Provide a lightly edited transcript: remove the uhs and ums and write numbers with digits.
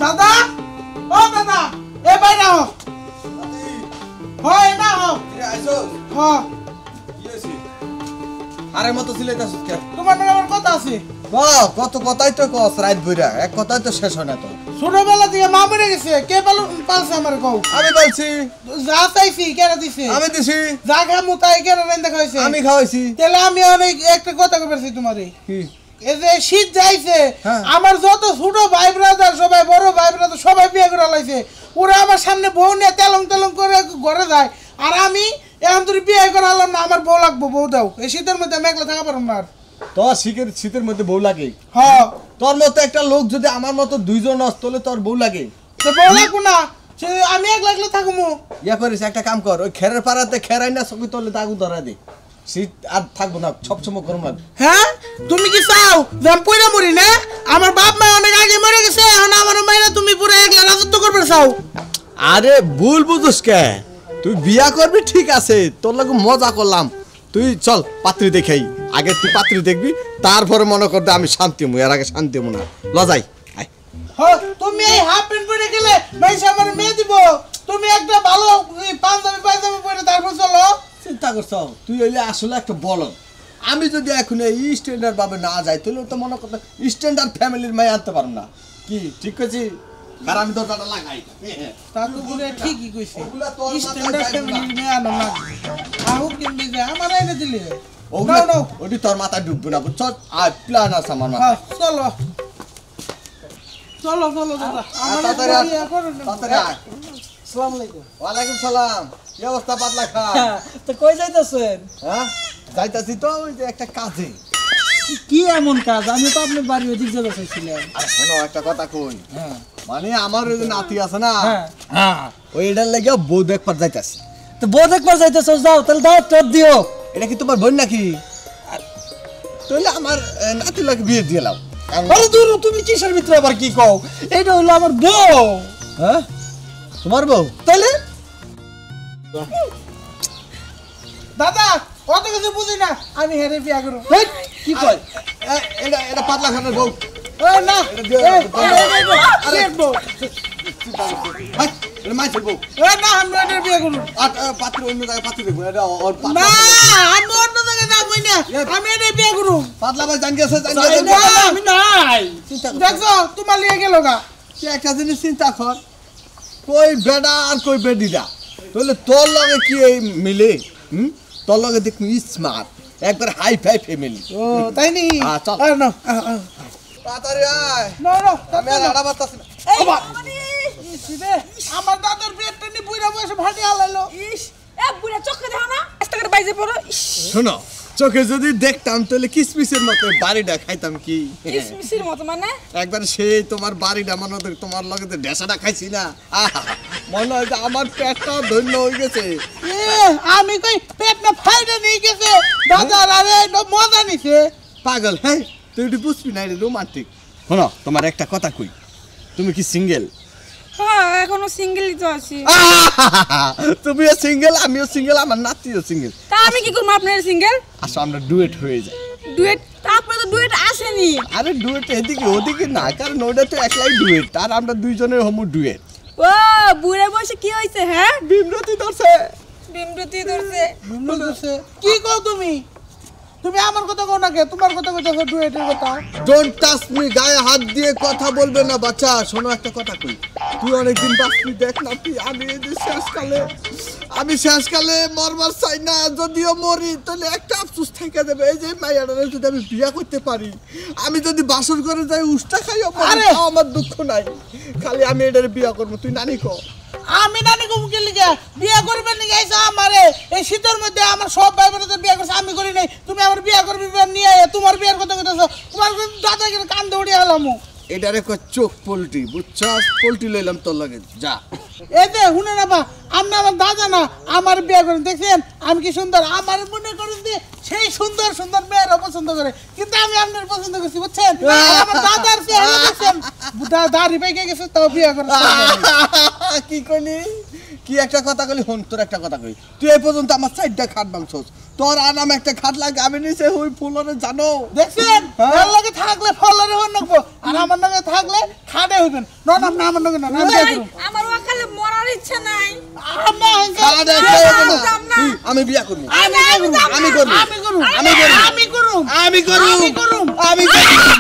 দাদা ও দাদা এ বাইরে আও হয় না হো আইছো হ্যাঁ কি হইছে আরে মত সিলাইতাছ কে তোমার নামে আমার কথা আছে কত কথাই তো কস রাত বইরা এক কথাই তো শেষ হয় না তো ছোটবেলা থেকে মা মরে গেছে কে পালছে আমার কও আমি বলছি যা চাইছি কেন দিছে আমি দিছি যা খামু তাই কেন রান্দা খাইছে আমি খাওয়াইছি তাহলে আমি অনেক একটা কথা কইছি তোমারে কি এই যে শীত যাইছে হ্যাঁ। আমার যত ছোট ভাই ব্রাদার সবাই বড় ভাই ব্রাদার সবাই বিয়ে করে লাইছে ওরা আমার সামনে বউ নিয়ে তেলং তেলং করে ঘরে যায় আর আমি এখন তুই বিয়ে করালাম না আমার বউ লাগবো বউ দাও এই শীতের মধ্যে আমি একলা থাকা পারব না আর তোর শীতের মধ্যে বউ লাগে হ্যাঁ তোর মতো একটা লোক যদি আমার মতো দুইজন আস তাহলে তোর বউ লাগে তো বউ লাগবো না সে আমি একলা একলা থাকবো ইয়া করিস একটা কাম কর ওই খেরের পাড়াতে খেরাই না সবই তোলে দাগু ধরা দে শীত আর থাকবো না সবসময় গরম লাগবে হ্যাঁ তুমি কি চাও যে আমি পয়রা মরি না আমার বাপ মা অনেক আগে মরে গেছে এখন আমার মাইরা তুমি পুরো একলা রাজত্ব করবে চাও আরে ভুল বুঝুস কে তুই বিয়া করবি ঠিক আছে তোর লাগে মজা করলাম তুই চল পাত্রী দেখাই আগে তুই পাত্রী দেখবি তারপরে মনে করতে আমি শান্তি হমু এর আগে শান্তি হমু না লজাই আয় হ্যাঁ তুমি এই হাফ প্যান্ট পরে গেলে মাইসা আমার মেয়ে দিব তুমি একটা ভালো পাঞ্জাবি পায়জামা পরে তারপর চলো চিন্তা করছ তুই হইলে আসলে একটা বলদ আমি যদি এখন এই স্ট্যান্ডার্ড ভাবে না যাই তাহলে তো মনে করতে স্ট্যান্ডার্ড ফ্যামিলির মেয়ে আনতে পারবো না কি ঠিক আছে কারণ আমি দরজাটা লাগাই তা তো বলে ঠিকই কইছে ওগুলা তোর স্ট্যান্ডার্ড মাথায় ফ্যামিলি নিয়ে আনো না আহু কিনবি যে আমার এনে দিলি ওগুলা নাও ওটি তোর মাথায় ঢুকবে না বুঝছ আর প্ল্যান আছে আমার হ্যাঁ মাথায় চলো চলো চলো দাদা আমার তাড়াতাড়ি আয়, ইয়া করো না। তাড়াতাড়ি আয়। আসসালামু আলাইকুম ওয়ালাইকুম সালাম কি অবস্থা পাতলা খা তো কই যাইতাছেন হ্যাঁ যাইতাছি তো ওই যে একটা কাজে কি এমন কাজ আমি তো আপনার বাড়ি ওদিক যাবে চাইছিলাম আরে শোনো একটা কথা কই হ্যাঁ মানে আমার ওই যে নাতি আছে না হ্যাঁ হ্যাঁ ওই এটার লেগে বউ দেখবার যাইতাছি তো বোধ একবার যাইতেছ যাও তাহলে দাও তোর দিও এটা কি তোমার বোন নাকি তাহলে আমার নাতি লাগে বিয়ে দিয়ে লাও আরে দূর তুমি কিসের ভিতরে আবার কি কও এটা হলো আমার বউ হ্যাঁ তোমার বউ তাহলে দাদা কত কিছু বুঝি না আমি হেরে বিয়া করব কি কয় এটা এটা পাতলা খানের বউ ওই না আরে বউ হাই এটা মাইছে বউ ওই না আমি হেরে বিয়া করব আর পাত্র অন্য জায়গায় পাত্র দেখবো এটা ওর না আমি অন্য জায়গায় যাব না আমি হেরে বিয়া করব পাতলা ভাই জান গেছে আমি নাই দেখো তোমার লিয়ে গেল গা তুই একটা জিনিস চিন্তা কর কই বেডা আর কই বেডিটা তাহলে তোর লগে কি এই মিলে তোর লগে দেখবি স্মার্ট একবার হাই ফাই ফ্যামিলি ও তাই নি চল আর না তাড়াতাড়ি আয় না না আমি আর আড়া বাতাছি না আমার দাদার পেটটা নি বুইরা বসে ভাটি হালাইলো ইস এ বুড়া চোখে দেখো না আস্তে করে বাইজে পড়ো ইস শোনো চোখে যদি দেখতাম তাহলে কিসমিসের মতো বাড়িটা খাইতাম কি কিসমিসের মতো মানে একবার সেই তোমার বাড়িটা মনে হতো তোমার লগে যে ঢেসাটা খাইছি না আহা মনে হয় যে আমার পেটটা ধন্য হয়ে গেছে আমি কই পেট না ফাইডা নিয়ে গেছে দাদার আরে এটা মজা নিছে পাগল হ্যাঁ তুই একটু বুঝবি না এটা রোমান্টিক শোনো তোমার একটা কথা কই তুমি কি সিঙ্গেল হ্যাঁ এখনো সিঙ্গেলই তো আছি তুমিও সিঙ্গেল আমিও সিঙ্গেল আমার নাতিও সিঙ্গেল তা আমি কি করবো আপনার সিঙ্গেল আসো আমরা ডুয়েট হয়ে যাই ডুয়েট তারপরে তো ডুয়েট আসেনি আরে ডুয়েট এদিকে ওদিকে না কারণ ওটা তো একলাই ডুয়েট আর আমরা দুইজনের হমু ডুয়েট ও বুড়ে বসে কি হইছে হ্যাঁ বিমরতি ধরছে ডিমরতি ধরছে কি কও তুমি তুমি আমার কথা কও না কে তোমার কথা কইতাছো ডুয়েটের কথা ডোন্ট টাচ মি গায়ে হাত দিয়ে কথা বলবে না বাচ্চা শোনো একটা কথা কই তুই অনেকদিন বাঁচবি দেখ না তুই আমি এই যে শেষকালে মরবার চাই না যদিও মরি তাহলে একটা আফসোস থেকে যাবে এই যে মাইয়াটা যদি আমি বিয়া করতে পারি আমি যদি বাসর করে যাই উষ্টা খাইও আরে আমার দুঃখ নাই খালি আমি এটার বিয়া করবো তুই নানি কো আমি নানি কুমকে লিগে বিয়া করবে নি গাইছো আমারে এই শীতের মধ্যে আমার সব ভাই বোনদের বিয়া করছে আমি করি নাই তুমি আমার বিয়া করবি নিয়ে তোমার বিয়ার কথা কইতাছো তোমার দাদা কি কান দৌড়ি হলামু এটারে কো চোখ পোল্ট্রি বুঝছস পোল্ট্রি লইলাম তোর লাগে যা এই যে শুনে না বা আপনি আমার দাদা না আমার বিয়া করেন দেখছেন আমি কি সুন্দর আমার মনে করেন যে সেই সুন্দর সুন্দর মেয়েরা পছন্দ করে কিন্তু আমি আপনার পছন্দ করছি বুঝছেন আমার দাদার চেহারা দেখছেন দাড়ি পেকে গেছে তাও বিয়া করে কি কইলি কি একটা কথা কইলি হন তোর একটা কথা কই তুই এই পর্যন্ত আমার 4টা খাট ভাঙছস তোর আর নাম একটা খাট লাগে আমি নিচে হই ফুলরে জানো দেখছেন হ্যাঁ? এর লগে থাকলে ফলরে হন নাকবো আর আমার লগে থাকলে খাটে হইবেন না না না আমার লগে না আমি বিয়ে করব আমার ওখানে মরার ইচ্ছা নাই খাট একটা হবে না আমি বিয়া করব আমি করব আমি করব আমি করব আমি করব আমি করব আমি করব আমি করব আমি করব